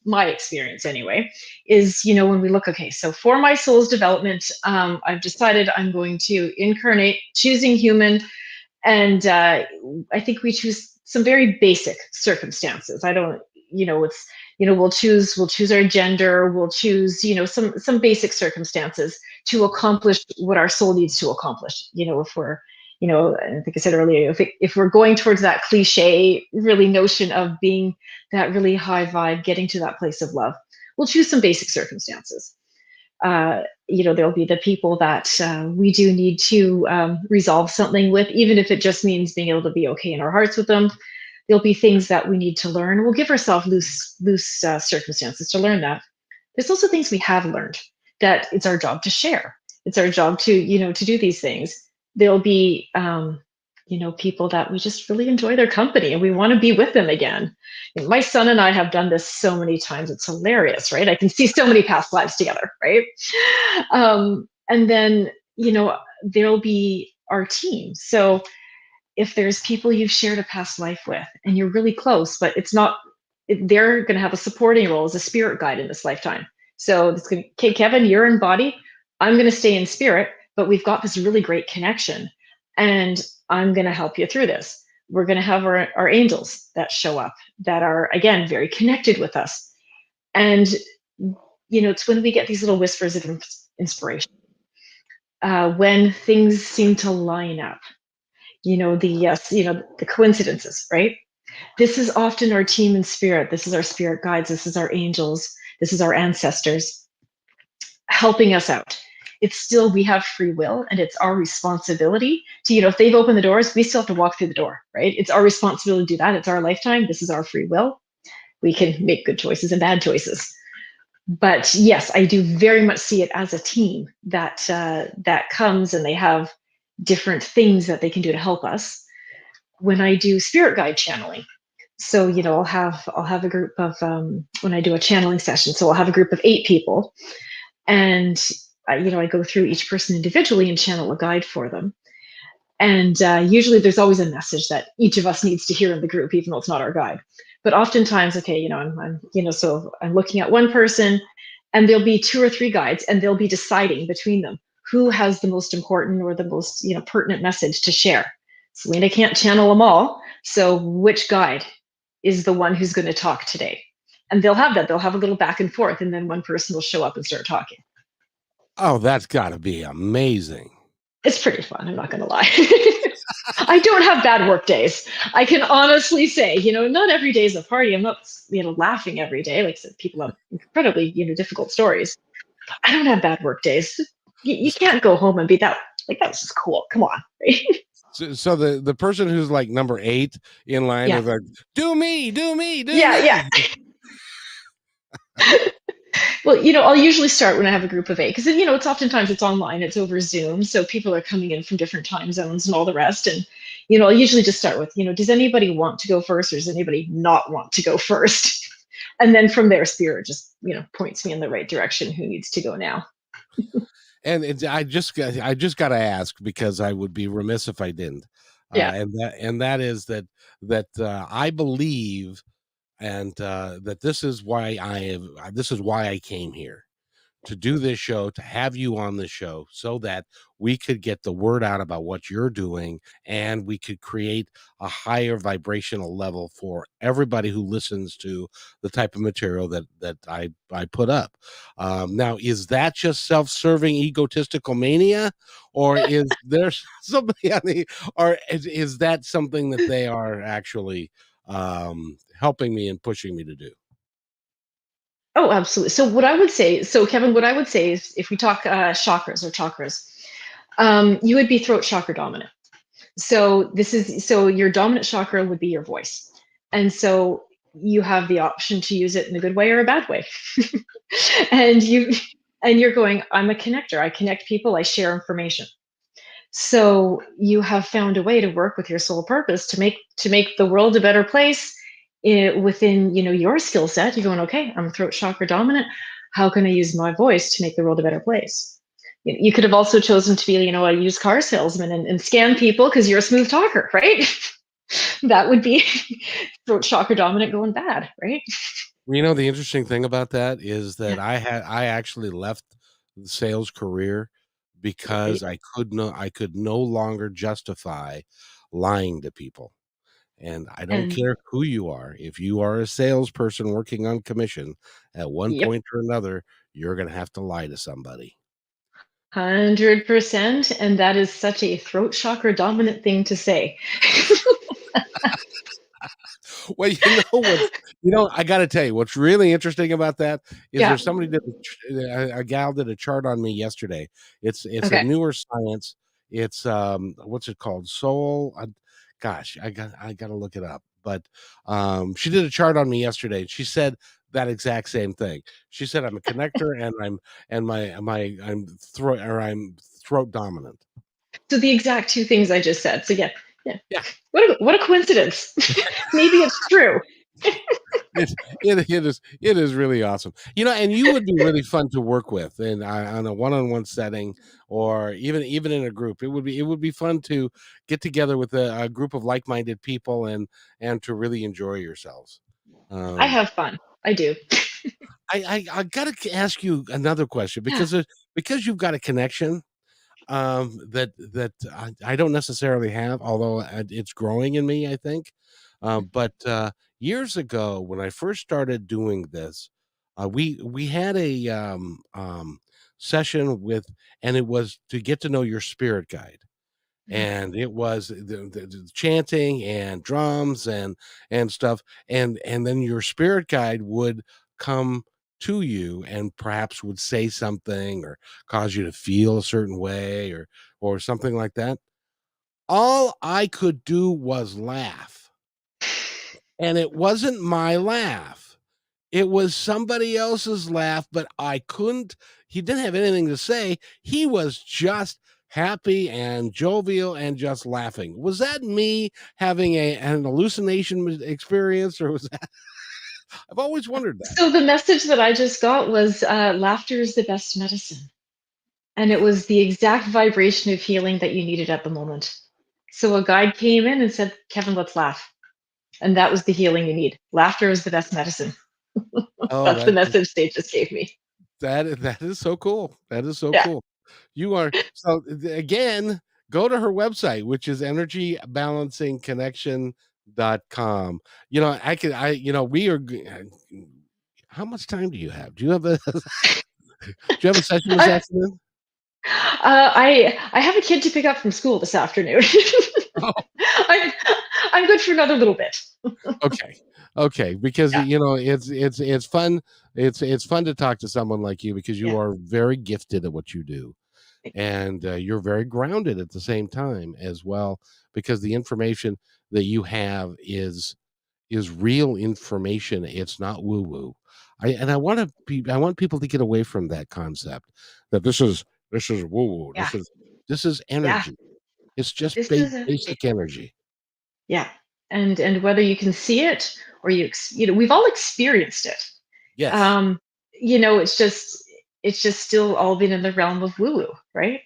my experience anyway, is, when we look, okay, so for my soul's development, I've decided I'm going to incarnate, choosing human, and I think we choose some very basic circumstances. I don't, it's, we'll choose our gender, we'll choose, some basic circumstances to accomplish what our soul needs to accomplish. If we're, I think I said earlier, if we're going towards that cliche really notion of being that really high vibe, getting to that place of love, we'll choose some basic circumstances. There'll be the people that we do need to resolve something with, even if it just means being able to be okay in our hearts with them. There'll be things that we need to learn. We'll give ourselves loose circumstances to learn that. There's also things we have learned that it's our job to share. It's our job to, to do these things. There'll be, people that we just really enjoy their company and we want to be with them again. My son and I have done this so many times. It's hilarious, right? I can see so many past lives together, right? And then, there'll be our team. So if there's people you've shared a past life with and you're really close, but it's not, they're going to have a supporting role as a spirit guide in this lifetime. So it's going to, okay, Kevin, you're in body. I'm going to stay in spirit, but we've got this really great connection. And I'm going to help you through this. We're going to have our angels that show up that are, again, very connected with us. And, it's when we get these little whispers of inspiration, when things seem to line up, the coincidences, right? This is often our team in spirit. This is our spirit guides. This is our angels. This is our ancestors helping us out. It's still, we have free will and it's our responsibility to, if they've opened the doors, we still have to walk through the door, right? It's our responsibility to do that. It's our lifetime. This is our free will. We can make good choices and bad choices. But yes, I do very much see it as a team that comes and they have different things that they can do to help us. When I do spirit guide channeling, so I'll have a group of when I do a channeling session, so I'll have a group of 8 people, and I go through each person individually and channel a guide for them. And usually there's always a message that each of us needs to hear in the group, even though it's not our guide. But oftentimes, okay, so I'm looking at one person and there'll be 2 or 3 guides and they'll be deciding between them who has the most important or the most, pertinent message to share. Selena can't channel them all. So which guide is the one who's going to talk today? And they'll have that. They'll have a little back and forth. And then one person will show up and start talking. Oh, that's got to be amazing. It's pretty fun. I'm not going to lie. I don't have bad work days. I can honestly say, not every day is a party. I'm not, laughing every day. Like I said, people have incredibly, difficult stories. But I don't have bad work days. You can't go home and be that, like, that was just cool. Come on. Right? So the person who's like number 8 in line Yeah. is like, do me, do me, do Yeah. me. Yeah. Well, I'll usually start when I have a group of 8 because, it's oftentimes it's online, it's over Zoom. So people are coming in from different time zones and all the rest. And, I'll usually just start with, does anybody want to go first or does anybody not want to go first? And then from there, spirit just, points me in the right direction. Who needs to go now? And I just got to ask, because I would be remiss if I didn't. Yeah. And that is that I believe, and that this is why I came here, to do this show, to have you on the show, so that we could get the word out about what you're doing, and we could create a higher vibrational level for everybody who listens to the type of material that I put up. Now, is that just self-serving egotistical mania, or is there somebody on the, or is that something that they are actually helping me and pushing me to do? Oh, absolutely. So Kevin, what I would say is if we talk chakras, you would be throat chakra dominant. So your dominant chakra would be your voice. And so you have the option to use it in a good way or a bad way. and you and you're going, I'm a connector. I connect people, I share information. So you have found a way to work with your soul purpose to make the world a better place within your skill set. You're going, okay, I'm throat chakra dominant. How can I use my voice to make the world a better place? You could have also chosen to be, a used car salesman and scam people because you're a smooth talker, right? That would be throat chakra dominant going bad, right? You know, the interesting thing about that is Yeah. that I actually left the sales career because Right. I could no longer justify lying to people. And I don't And care who you are. If you are a salesperson working on commission, at one yep, point or another, you're going to have to lie to somebody. 100%. And that is such a throat chakra dominant thing to say. Well, I got to tell you, what's really interesting about that is Yeah. there's somebody did a gal did a chart on me yesterday. It's a Okay. newer science. It's what's it called? Gosh, I got to look it up. But she did a chart on me yesterday. She said that exact same thing. She said I'm a connector and I'm throat dominant. So the exact two things I just said. So yeah, yeah. Yeah. What a coincidence. Maybe it's true. It's it is really awesome. And you would be really fun to work with and on a one-on-one setting or even in a group. It would be fun to get together with a group of like-minded people and to really enjoy yourselves. I Um, have fun. I do. I gotta ask you another question Yeah. because you've got a connection that I don't necessarily have, although it's growing in me, I think. But years ago, when I first started doing this, we had a session and it was to get to know your spirit guide, Mhm. and it was the chanting and drums and stuff, and then your spirit guide would come to you and perhaps would say something or cause you to feel a certain way or something like that. All I could do was laugh, and it wasn't my laugh. It was somebody else's laugh, but I couldn't he didn't have anything to say. He was just happy and jovial and just laughing. Was that me having an hallucination experience, or was that I've always wondered that. So the message that I just got was laughter is the best medicine. And it was the exact vibration of healing that you needed at the moment. So a guide came in and said, Kevin, let's laugh. And that was the healing you need. Laughter is the best medicine. Oh, That's the message they just gave me. that is so cool. That is so Yeah. cool. You are so again, go to her website, which is energybalancingconnection.com. We are how much time do you have? Do you have a do you have a session this I, afternoon? I have a kid to pick up from school this afternoon. Oh, I'm I'm good for another little bit. okay. Okay, because Yeah. it's fun. It's fun to talk to someone like you because you Yeah. are very gifted at what you do. And you're very grounded at the same time as well because the information that you have is real information. It's not woo woo. I want people to get away from that concept that this is woo woo. Yeah. This is Yeah. energy. It's just This is energy. basic energy. Yeah. And whether you can see it or we've all experienced it. Yes. Um, it's just still all been in the realm of woo woo, right?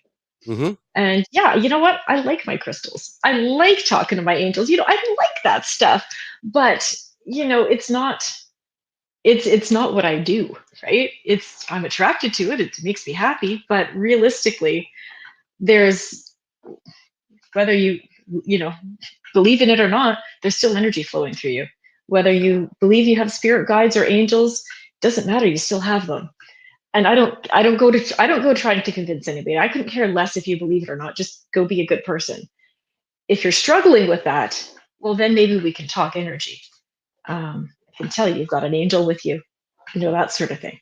Hmm. And yeah, you know what? I like my crystals. I like talking to my angels. I like that stuff. But it's not what I do, right? I'm attracted to it. It makes me happy, but realistically, there's whether you know believe in it or not, there's still energy flowing through you. Whether you believe you have spirit guides or angels, doesn't matter. You still have them. And I don't go trying to convince anybody. I couldn't care less if you believe it or not. Just go be a good person. If you're struggling with that, well, then maybe we can talk energy. I can tell you've got an angel with you, that sort of thing.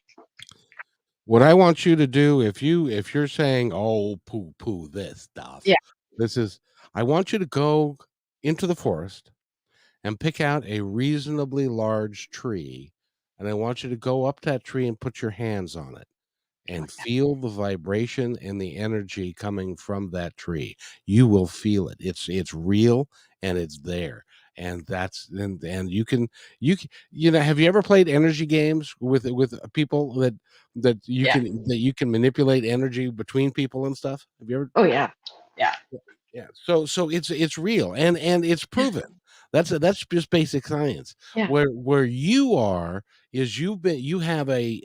What I want you to do if you're saying, "Oh, poo poo this Yeah. stuff," this is I want you to go into the forest and pick out a reasonably large tree. And I want you to go up that tree and put your hands on it and feel the vibration and the energy coming from that tree. You will feel it. It's real and it's there. And that's and you know, have you ever played energy games with people Yeah. that you can manipulate energy between people and stuff? Have you ever? Oh yeah. Yeah. Yeah. So it's real and it's proven. That's just basic science. Yeah. Where you are is you have a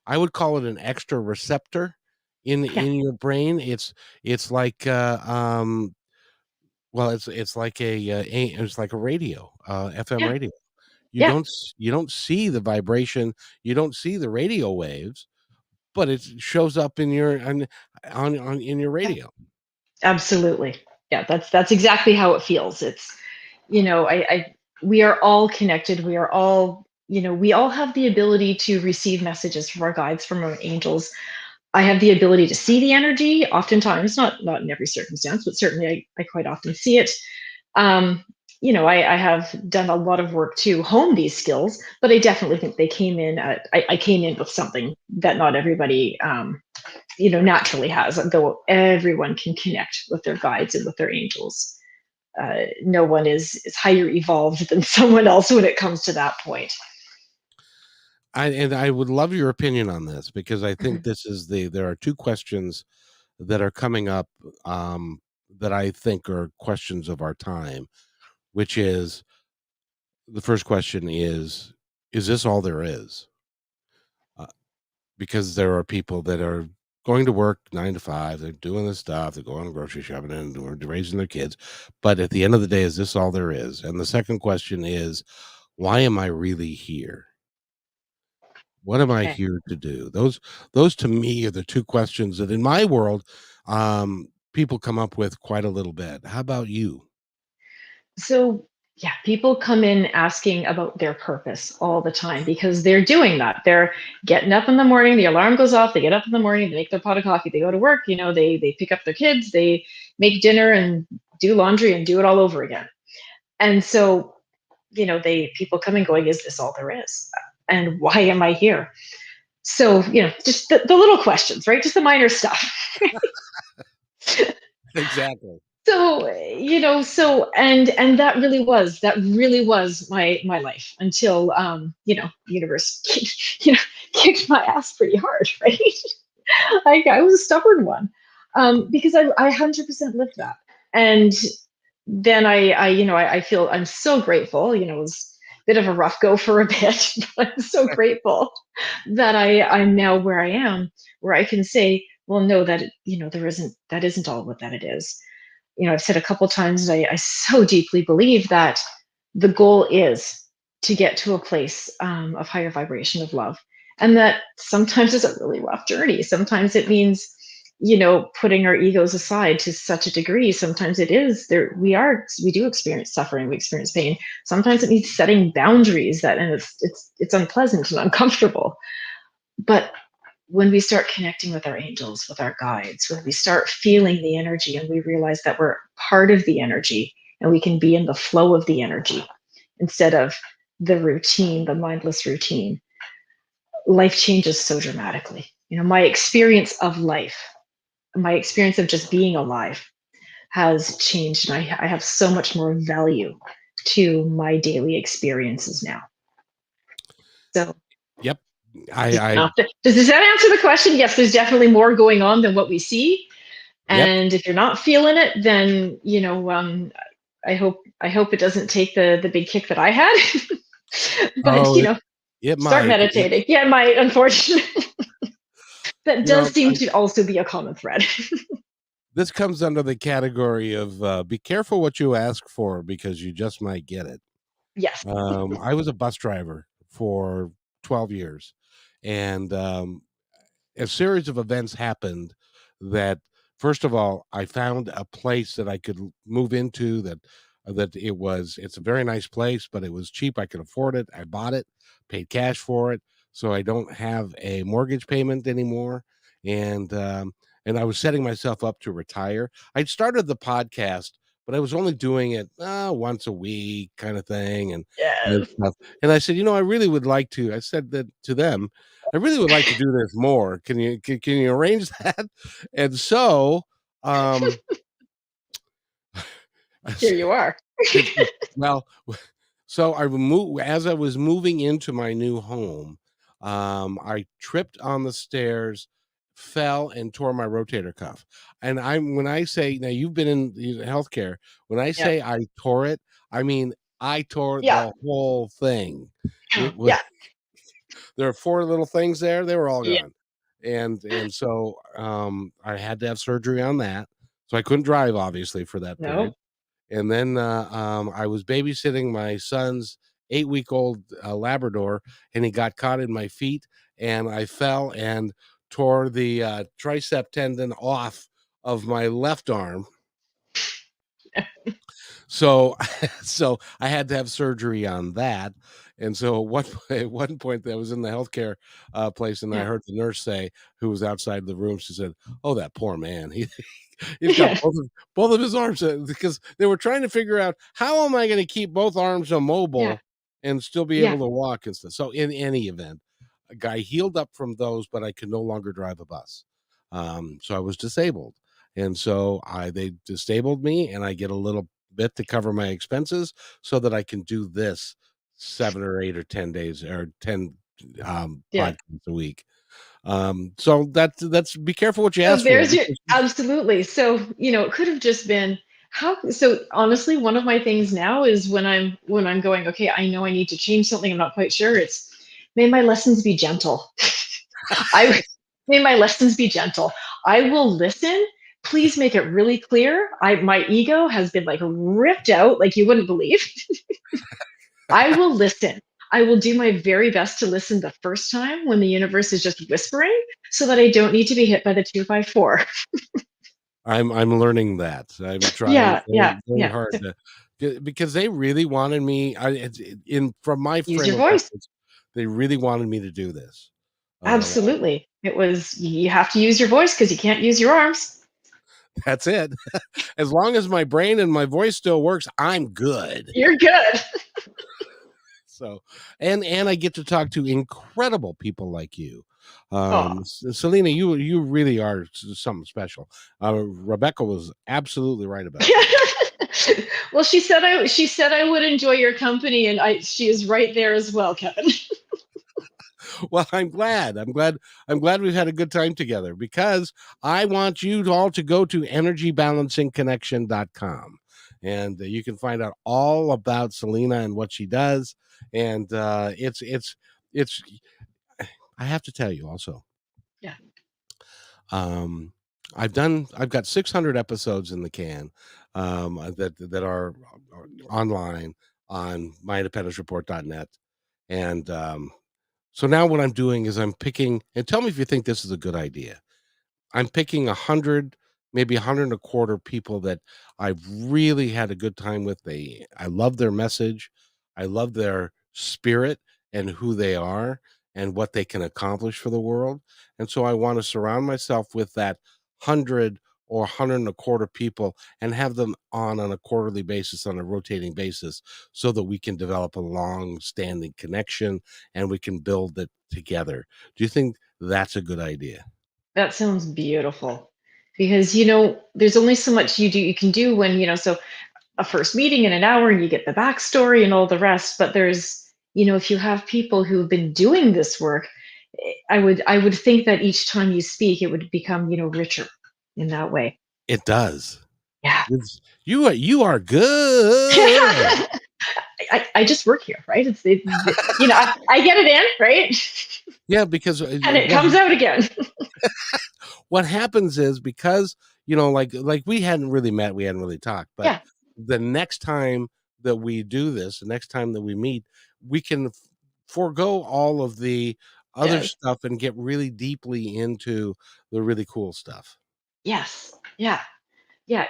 I would call it an extra receptor Yeah. in your brain. It's like well, it's like it's like a radio, FM Yeah. radio. Yeah. You don't see the vibration, you don't see the radio waves, but it shows up in your on in your Yeah. radio. Absolutely. Yeah, that's exactly how it feels. It's, I we are all connected. We are all, we all have the ability to receive messages from our guides, from our angels. I have the ability to see the energy, oftentimes, not in every circumstance, but certainly I quite often see it. Um, I have done a lot of work to hone these skills, but I definitely think they came in I came in with something that not everybody naturally has, though everyone can connect with their guides and with their angels. No one is higher evolved than someone else when it comes to that point. I would love your opinion on this because I think Mhm. this is there are two questions that are coming up that I think are questions of our time, which is the first question is this all there is? Uh, because there are people that are going to work 9 to 5, they're doing this stuff, they're going grocery shopping and they're raising their kids. But at the end of the day, is this all there is? And the second question is, why am I really here? What am I Okay. here to do? Those to me are the two questions that in my world, people come up with quite a little bit. How about you? So, yeah, people come in asking about their purpose all the time because they're doing that. They're getting up in the morning, the alarm goes off, they get up in the morning, they make their pot of coffee, they go to work, they pick up their kids, they make dinner and do laundry and do it all over again. And so, they people come and going, is this all there is? And why am I here? So, just the little questions, right? Just the minor stuff. Exactly. So, and that really was my life until the universe kicked my ass pretty hard, right? I was a stubborn one. Because I 100% lived that. And then I feel I'm so grateful. It was a bit of a rough go for a bit, but I'm so grateful that I'm now where I am, where I can say, well, no, that isn't all what that it is. I've said a couple times that I so deeply believe that the goal is to get to a place of higher vibration of love. And that sometimes it's a really rough journey. Sometimes it means, putting our egos aside to such a degree. Sometimes it is there. We do experience suffering. We experience pain. Sometimes it means setting boundaries and it's unpleasant and uncomfortable. But when we start connecting with our angels, with our guides, when we start feeling the energy and we realize that we're part of the energy and we can be in the flow of the energy instead of the routine, the mindless routine, life changes so dramatically. My experience of life, my experience of just being alive has changed. And I have so much more value to my daily experiences now. So, Yep. I does that answer the question? Yes, there's definitely more going on than what we see. yep. And if you're not feeling it, then I hope it doesn't take the big kick that I had. But Oh, it start might. meditating. Yeah, it might, unfortunately. That You know, does seem to also be a common thread. this comes under the category of be careful what you ask for because you just might get it. Yes. I was a bus driver for 12 years, and a series of events happened that first of all I found a place that I could move into that it's a very nice place, but it was cheap. I could afford it. I bought it, paid cash for it, so I don't have a mortgage payment anymore. And and I was setting myself up to retire. I'd started the podcast, but I was only doing it once a week kind of thing and Yes. stuff. And I said, I really would like to. I said that to them. I really would like to do this more. Can you arrange that? And so um Here you are. It's well, so I moved as I was moving into my new home, I tripped on the stairs, fell, and tore my rotator cuff. And when I say now you've been in healthcare, when I Yep. say I tore it, I mean I tore Yeah. the whole thing. It was Yeah. there are four little things there, they were all Yeah. gone. And so I had to have surgery on that. So I couldn't drive obviously for that period. No. And then I was babysitting my son's 8-week-old Labrador, and he got caught in my feet, and I fell and tore the tricep tendon off of my left arm. So, so I had to have surgery on that. And so at one point, I was in the healthcare place, and I Yeah. heard the nurse say, who was outside the room, she said, "Oh, that poor man. He's got Yeah. both of his arms," because they were trying to figure out how am I going to keep both arms Yeah. immobile and still be Yeah. able to walk and stuff. So in any event, a guy healed up from those, but I could no longer drive a bus. So I was disabled, and so they disabled me, and I get a little bit to cover my expenses so that I can do this 7 or 8 or 10 days or 10 Yeah. podcasts a week. So that's be careful what you So ask for. there's your absolutely. So, it could have just been so honestly, one of my things now is when I'm going, okay, I know I need to change something, I'm not quite sure. It's may my lessons be gentle. I may my lessons be gentle. I will listen. Please make it really clear. My ego has been like ripped out like you wouldn't believe. I will listen. I will do my very best to listen the first time when the universe is just whispering so that I don't need to be hit by the 2 by 4. I'm learning that. I'm trying Yeah, very, yeah, very yeah. hard because they really wanted me. In from my Use frame your of voice. reference, they really wanted me to do this. Uh, Absolutely. It was, you have to use your voice because you can't use your arms. that's it. As long as my brain and my voice still works, I'm good. You're good. So, and I get to talk to incredible people like you. Oh. Selena, you really are something special. Rebecca was absolutely right about you. Well, she said I would enjoy your company, and she is right there as well, Kevin. Well, I'm glad we've had a good time together because I want you all to go to energybalancingconnection.com, and you can find out all about Selena and what she does. And it's I have to tell you also, Yeah. um, I've got 600 episodes in the can, that are online on myindependencereport.net. And so now what I'm doing is I'm picking, and tell me if you think this is a good idea. I'm picking 100, maybe 100 and a quarter people that I've really had a good time with. I love their message. I love their spirit and who they are and what they can accomplish for the world. And so I want to surround myself with that 100 or 100 and a quarter people and have them on a quarterly basis, on a rotating basis, so that we can develop a long standing connection and we can build it together. Do you think that's a good idea? That sounds beautiful. Because, there's only so much you can do when, so a first meeting in an hour and you get the backstory and all the rest. But if you have people who've been doing this work, I would think that each time you speak, it would become, richer in that way. It does. Yeah. You are good. I just work here, right? I get it in, right? Yeah, because And it comes out again. what happens is because like we hadn't really met, we hadn't really talked, but Yeah. the next time that we do this, the next time that we meet, we can forego all of the other Yes. stuff and get really deeply into the really cool stuff. Yes. Yeah. Yeah.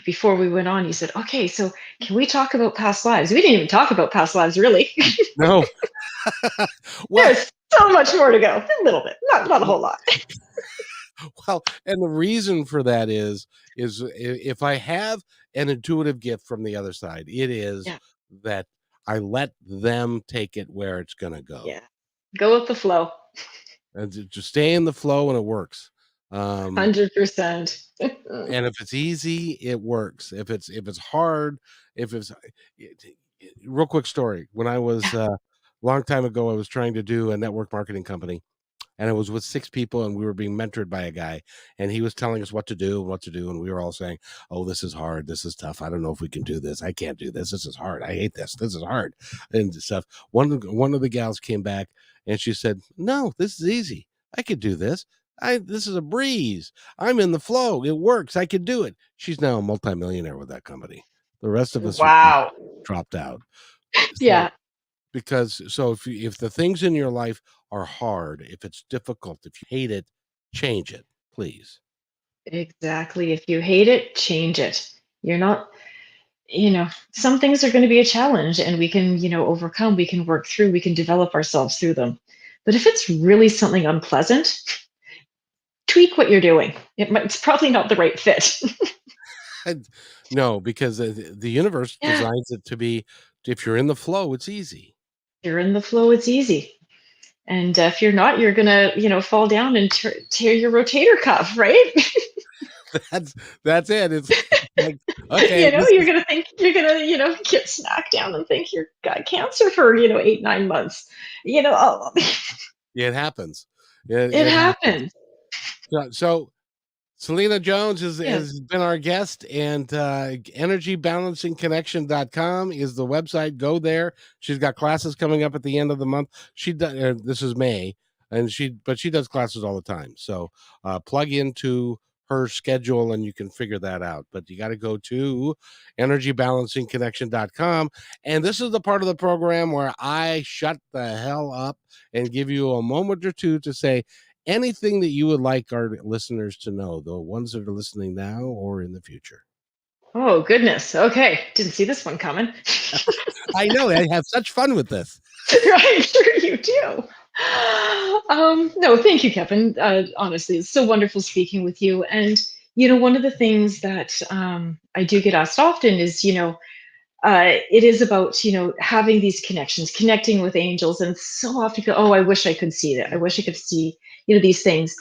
Before we went on, you said, okay, so can we talk about past lives? We didn't even talk about past lives, really. No. Well, There's so much more to go. A little bit, not a whole lot. Well, and the reason for that is if I have an intuitive gift from the other side, it is Yeah. that I let them take it where it's gonna Yeah. go. Go with the flow. And to just stay in the flow and it works. Um, 100%. and if it's easy, it works. If it's hard, if it's real quick story. When I was long time ago, I was trying to do a network marketing company, and I was with 6 people, and we were being mentored by a guy, and he was telling us what to do, and we were all saying, "Oh, this is hard. This is tough. I don't know if we can do this. I can't do this. This is hard. I hate this. This is hard," and stuff. One of the gals came back, and she said, "No, this is easy. I could do this. I This is a breeze. I'm in the flow. It works. I could do it." She's now a multimillionaire with that company. The rest of us are just Wow. dropped out. So Yeah, if the things in your life are hard, if it's difficult, if you hate it, change it, please. exactly. If you hate it, change it. You're not, some things are going to be a challenge and we can, overcome, we can work through, we can develop ourselves through them. But if it's really something unpleasant, tweak what you're doing. It's probably not the right fit. And no, because the universe Yeah. designs it to be, if you're in the flow, it's easy. You're in the flow, it's easy. And if you're not, you're going to, fall down and tear your rotator cuff, right? That's that's it. It's like, okay, this You're is gonna think you're gonna, get smacked down and think you've got cancer for, 8, 9 months. Oh, it happens. It, it it happens. happens. So Selena Jones Yeah. has been our guest, and energybalancingconnection.com is the website. Go there. She's got classes coming up at the end of the month. She does, this is May, and she does classes all the time. So plug into her schedule and you can figure that out. But you got to go to energybalancingconnection.com. And this is the part of the program where I shut the hell up and give you a moment or two to say anything that you would like our listeners to know, the ones that are listening now or in the future. Oh goodness. Okay. Didn't see this one coming. I know I have such fun with this. I'm sure you do. No, thank you, Kevin. Honestly, it's so wonderful speaking with you. And one of the things that I do get asked often is, it is about having these connections, connecting with angels, and so often go, oh, I wish I could see that. I wish I could see these things,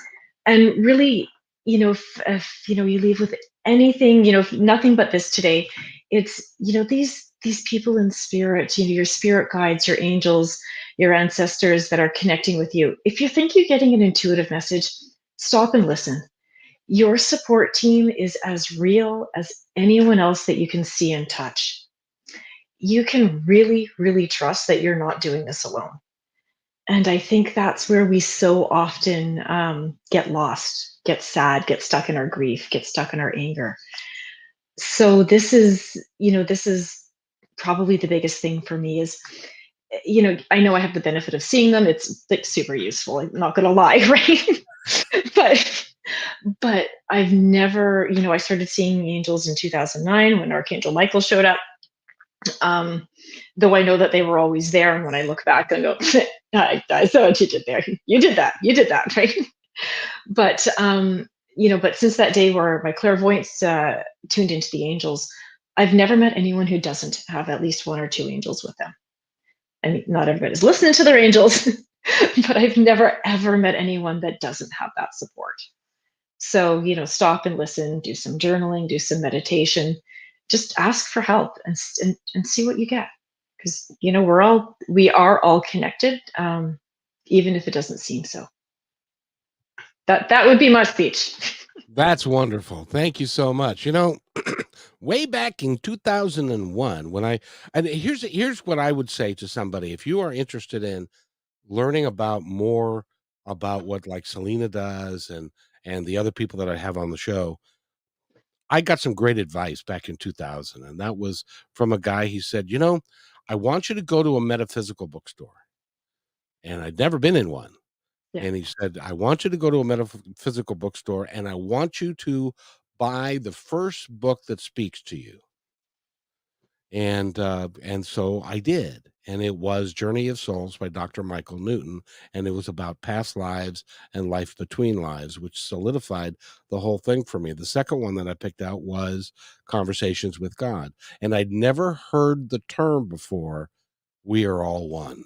and really, if you leave with anything, if nothing but this today, it's these people in spirit, your spirit guides, your angels, your ancestors that are connecting with you. If you think you're getting an intuitive message, stop and listen. Your support team is as real as anyone else that you can see and touch. You can really, really trust that you're not doing this alone. And I think that's where we so often get lost, get sad, get stuck in our grief, get stuck in our anger. So this is probably the biggest thing for me is, I know I have the benefit of seeing them. It's like super useful. I'm not gonna lie, right? but but I've never, I started seeing angels in 2009 when Archangel Michael showed up. Um, though I know that they were always there, and when I look back, I go, I saw what you did there. You did that. You did that, right? But but since that day where my clairvoyance tuned into the angels, I've never met anyone who doesn't have at least one or two angels with them. I mean, not everybody's listening to their angels, but I've never ever met anyone that doesn't have that support. So, stop and listen, do some journaling, do some meditation, just ask for help and see what you get. Because, we are all connected, even if it doesn't seem so. That would be my speech. That's wonderful. Thank you so much. Way back in 2001, and here's what I would say to somebody: if you are interested in learning about more about what like Selena does and the other people that I have on the show, I got some great advice back in 2000, and that was from a guy. He said, I want you to go to a metaphysical bookstore. And I'd never been in one. Yeah. And he said, I want you to go to a metaphysical bookstore and I want you to buy the first book that speaks to you. And so I did. and it was Journey of Souls by Dr. Michael Newton, and it was about past lives and life between lives, which solidified the whole thing for me. The second one that I picked out was Conversations with God, and I'd never heard the term before, we are all one.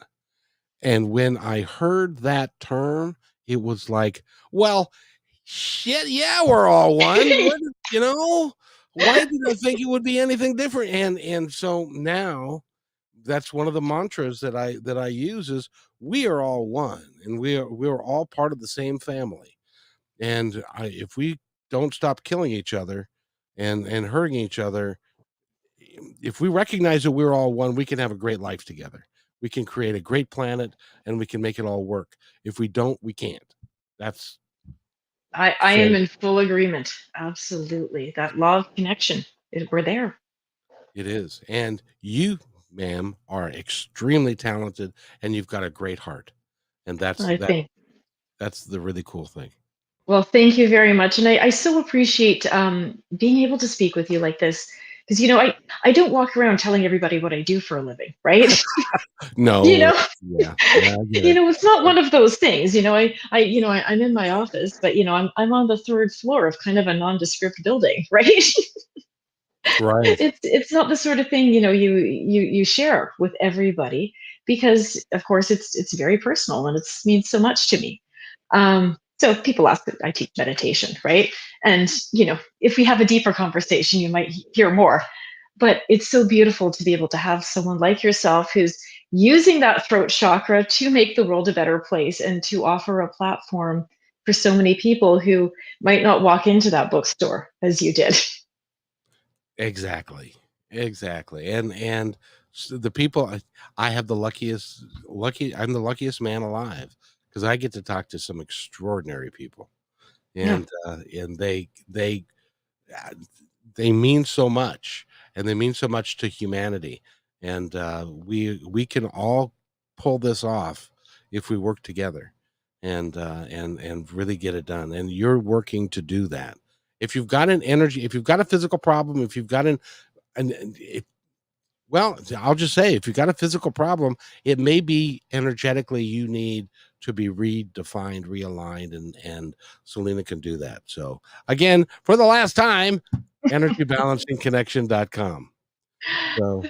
And when I heard that term, it was like, well, shit, yeah, we're all one. Why did I think it would be anything different? And so now that's one of the mantras that I use is we are all one, and we're all part of the same family. And if we don't stop killing each other and hurting each other, if we recognize that we're all one, we can have a great life together. We can create a great planet, and we can make it all work. If we don't, we can't. That's I am in full agreement. Absolutely. That law of connection, we're there. It is. And you, ma'am, are extremely talented, and you've got a great heart. And that's I think. that's the really cool thing. Well, thank you very much. And I so appreciate being able to speak with you like this. Because, I don't walk around telling everybody what I do for a living, right? No. Yeah. Yeah, I get it. It's not one of those things. I'm in my office, but I'm on the third floor of kind of a nondescript building, right? Right. It's not the sort of thing you share with everybody, because of course it's very personal, and it means so much to me. So people ask that I teach meditation, right? And if we have a deeper conversation, you might hear more. But it's so beautiful to be able to have someone like yourself who's using that throat chakra to make the world a better place, and to offer a platform for so many people who might not walk into that bookstore as you did. Exactly. And the people I have I'm the luckiest man alive, because I get to talk to some extraordinary people. Yeah. And they mean so much, and they mean so much to humanity. And we can all pull this off if we work together, and really get it done. And you're working to do that. If you've got if you've got a physical problem, if you've got well, I'll just say, if you've got a physical problem, it may be energetically you need to be redefined, realigned, and Selena can do that. So again, for the last time, energybalancingconnection.com. So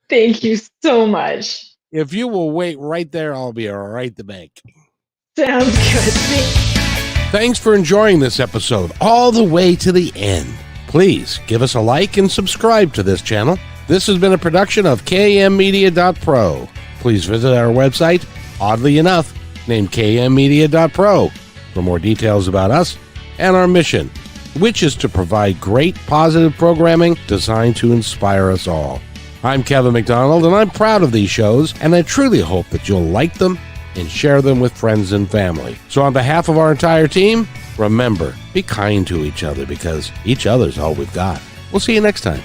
Thank you so much. if you will wait right there, I'll be right the bank. Sounds good. Thanks for enjoying this episode all the way to the end. Please give us a like and subscribe to this channel. This has been a production of kmmedia.pro. Please visit our website, oddly enough, named kmmedia.pro, for more details about us and our mission, which is to provide great positive programming designed to inspire us all. I'm Kevin McDonald, and I'm proud of these shows, and I truly hope that you'll like them and share them with friends and family. So on behalf of our entire team, remember, be kind to each other, because each other's all we've got. We'll see you next time.